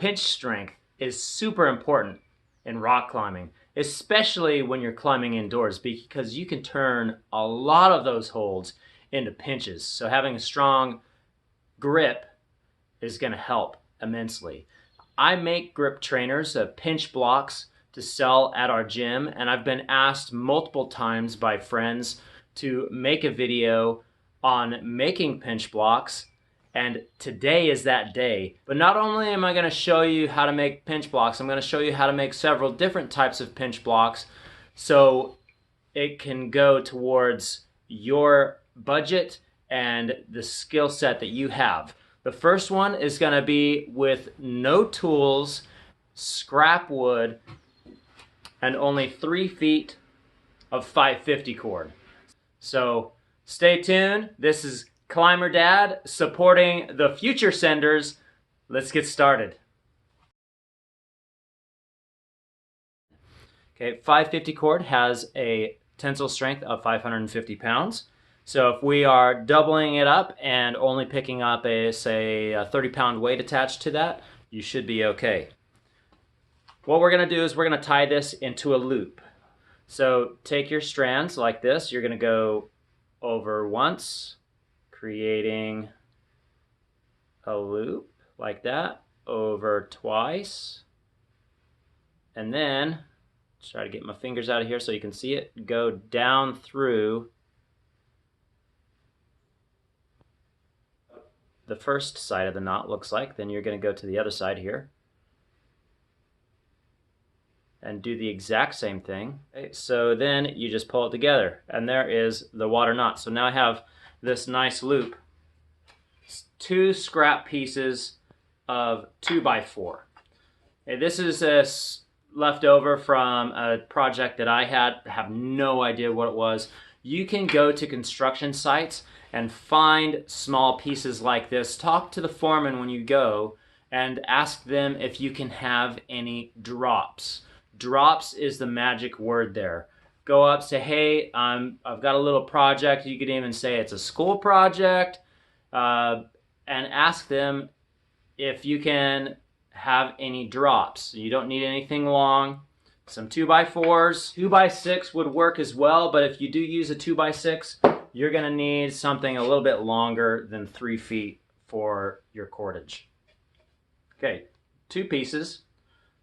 Pinch strength is super important in rock climbing, especially when you're climbing indoors, because you can turn a lot of those holds into pinches. So having a strong grip is going to help immensely. I make grip trainers, pinch blocks, to sell at our gym, and I've been asked multiple times by friends to make a video on making pinch blocks, and today is that day. But not only am I going to show you how to make pinch blocks, I'm going to show you how to make several different types of pinch blocks so it can go towards your budget and the skill set that you have. The first one is going to be with no tools, scrap wood, and only 3 feet of 550 cord. So stay tuned. This is Climber Dad supporting the future senders. Let's get started. Okay, 550 cord has a tensile strength of 550 pounds. So if we are doubling it up and only picking up a 30-pound weight attached to that, you should be okay. What we're going to do is we're going to tie this into a loop. So take your strands like this. You're going to go over once, creating a loop like that, over twice, and then try to get my fingers out of here so you can see it, go down through the first side of the knot, looks like. Then you're going to go to the other side here and do the exact same thing. Okay, so then you just pull it together, and there is the water knot. So now I have this nice loop. 2 scrap pieces of 2x4. Okay, this is left over from a project that I had. I have no idea what it was. You can go to construction sites and find small pieces like this. Talk to the foreman when you go and ask them if you can have any drops. Drops is the magic word there. Go up, say, hey, I've got a little project. You could even say it's a school project, and ask them if you can have any drops. You don't need anything long. Some 2x4s. 2x6 would work as well, but if you do use a 2x6, you're going to need something a little bit longer than 3 feet for your cordage. Okay, 2 pieces.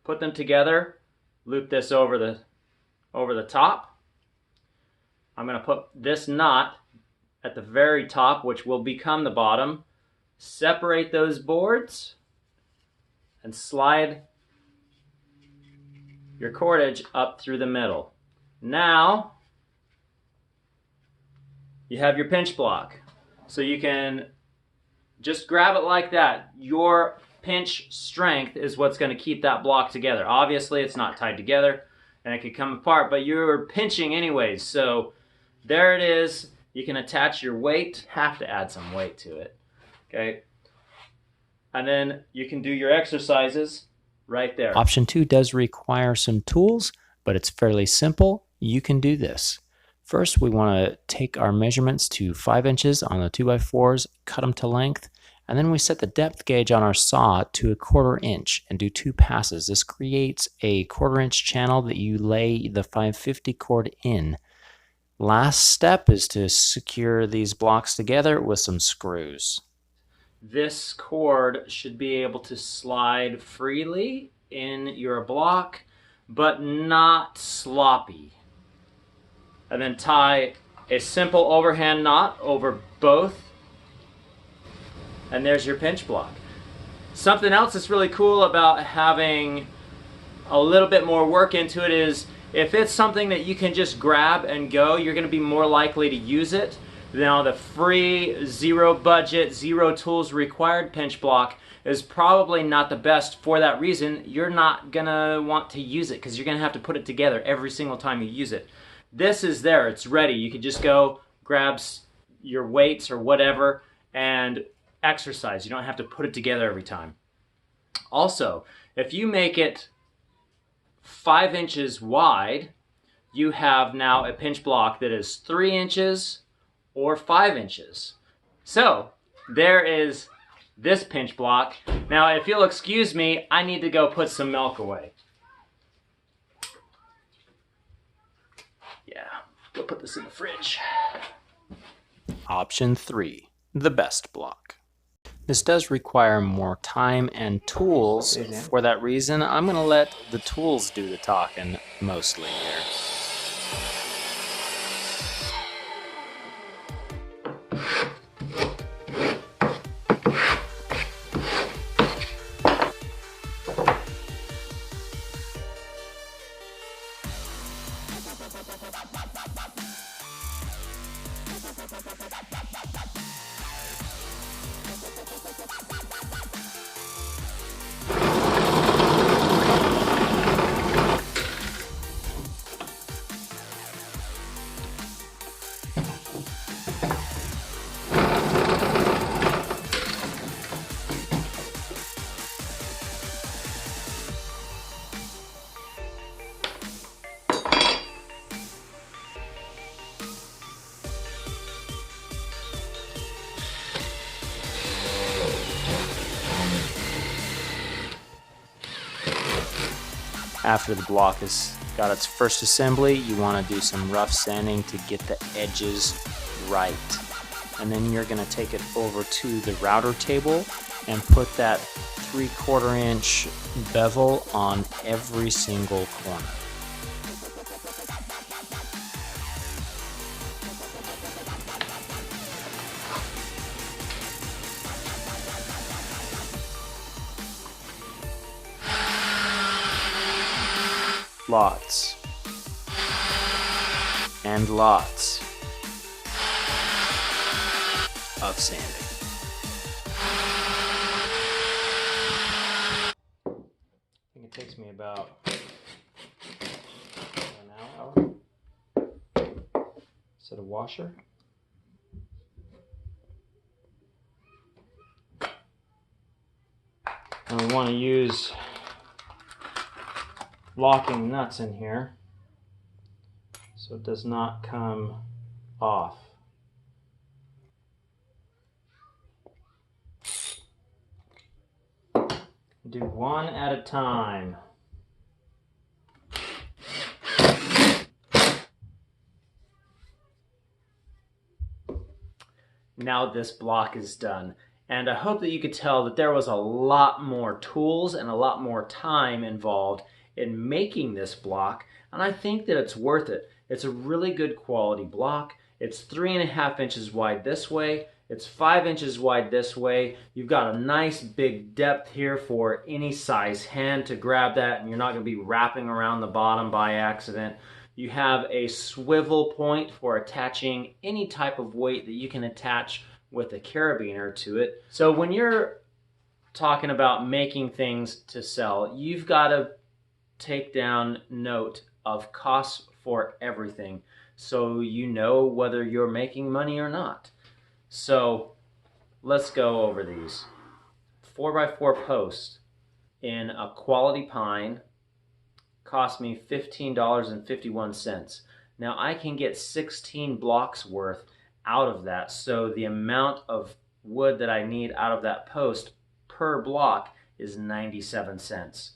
Put them together. Loop this over the top. I'm going to put this knot at the very top, which will become the bottom. Separate those boards and slide your cordage up through the middle. Now you have your pinch block. So you can just grab it like that. Your pinch strength is what's going to keep that block together. Obviously it's not tied together and it could come apart, but you're pinching anyways. So there it is. You can attach your weight. Have to add some weight to it. Okay. And then you can do your exercises right there. Option 2 does require some tools, but it's fairly simple. You can do this. First, we want to take our measurements to 5 inches on the 2x4s, cut them to length, and then we set the depth gauge on our saw to 1/4 inch and do 2 passes. This creates a 1/4 inch channel that you lay the 550 cord in. Last step is to secure these blocks together with some screws. This cord should be able to slide freely in your block, but not sloppy. And then tie a simple overhand knot over both, and there's your pinch block. Something else that's really cool about having a little bit more work into it is if it's something that you can just grab and go, you're going to be more likely to use it. Now the free, zero budget, zero tools required pinch block is probably not the best. For that reason, you're not going to want to use it because you're going to have to put it together every single time you use it. This is there, it's ready. You can just go grab your weights or whatever and exercise. You don't have to put it together every time. Also, if you make it 5 inches wide, you have now a pinch block that is 3 inches or 5 inches. So there is this pinch block. Now, if you'll excuse me, I need to go put some milk away. Yeah, go put this in the fridge. Option 3, the best block. This does require more time and tools. For that reason, I'm going to let the tools do the talking mostly here. After the block has got its first assembly, you want to do some rough sanding to get the edges right. And then you're going to take it over to the router table and put that 3/4 inch bevel on every single corner. Lots and lots of sanding. I think it takes me about an hour. Is it a washer? And we want to use locking nuts in here so it does not come off. Do one at a time. Now this block is done. And I hope that you could tell that there was a lot more tools and a lot more time involved in making this block, and I think that it's worth it. It's a really good quality block. It's 3.5 inches wide this way. It's 5 inches wide this way. You've got a nice big depth here for any size hand to grab that, and you're not going to be wrapping around the bottom by accident. You have a swivel point for attaching any type of weight that you can attach with a carabiner to it. So when you're talking about making things to sell, you've got to take down note of costs for everything so you know whether you're making money or not. So let's go over these. 4x4 post in a quality pine cost me $15.51. Now I can get 16 blocks worth out of that, so the amount of wood that I need out of that post per block is 97 cents.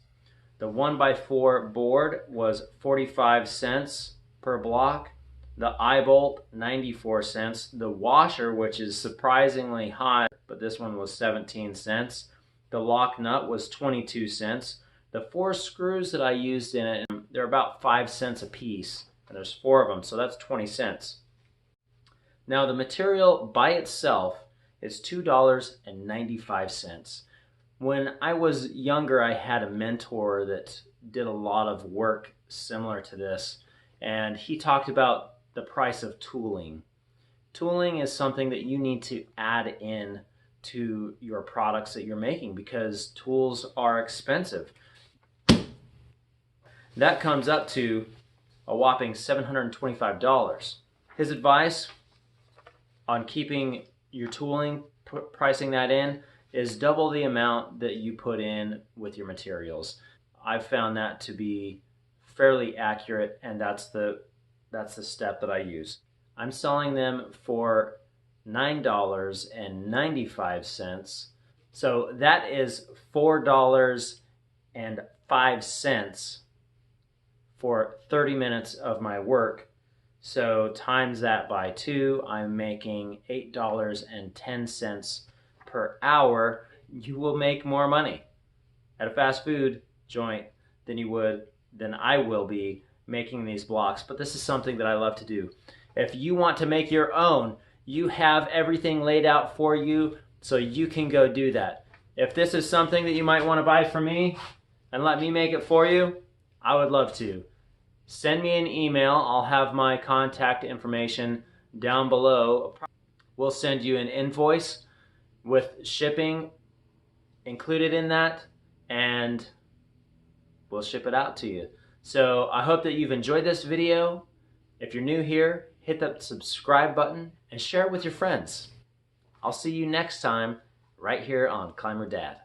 The 1x4 board was 45 cents per block. The eye bolt, 94 cents. The washer, which is surprisingly high, but this one was 17 cents. The lock nut was 22 cents. The 4 screws that I used in it, they're about 5 cents a piece, and there's 4 of them, so that's 20 cents. Now the material by itself is $2.95. When I was younger, I had a mentor that did a lot of work similar to this, and he talked about the price of tooling. Tooling is something that you need to add in to your products that you're making because tools are expensive. That comes up to a whopping $725. His advice on keeping your tooling, pricing that in, is double the amount that you put in with your materials. I've found that to be fairly accurate, and that's the step that I use. I'm selling them for $9.95. So that is $4.05 for 30 minutes of my work. So times that by 2, I'm making $8.10 per hour. You will make more money at a fast food joint than I will be making these blocks. But this is something that I love to do. If you want to make your own, you have everything laid out for you, so you can go do that. If this is something that you might want to buy from me and let me make it for you, I would love to. Send me an email. I'll have my contact information down below. We'll send you an invoice with shipping included in that, and we'll ship it out to you. So I hope that you've enjoyed this video. If you're new here, hit that subscribe button and share it with your friends. I'll see you next time right here on Climber Dad.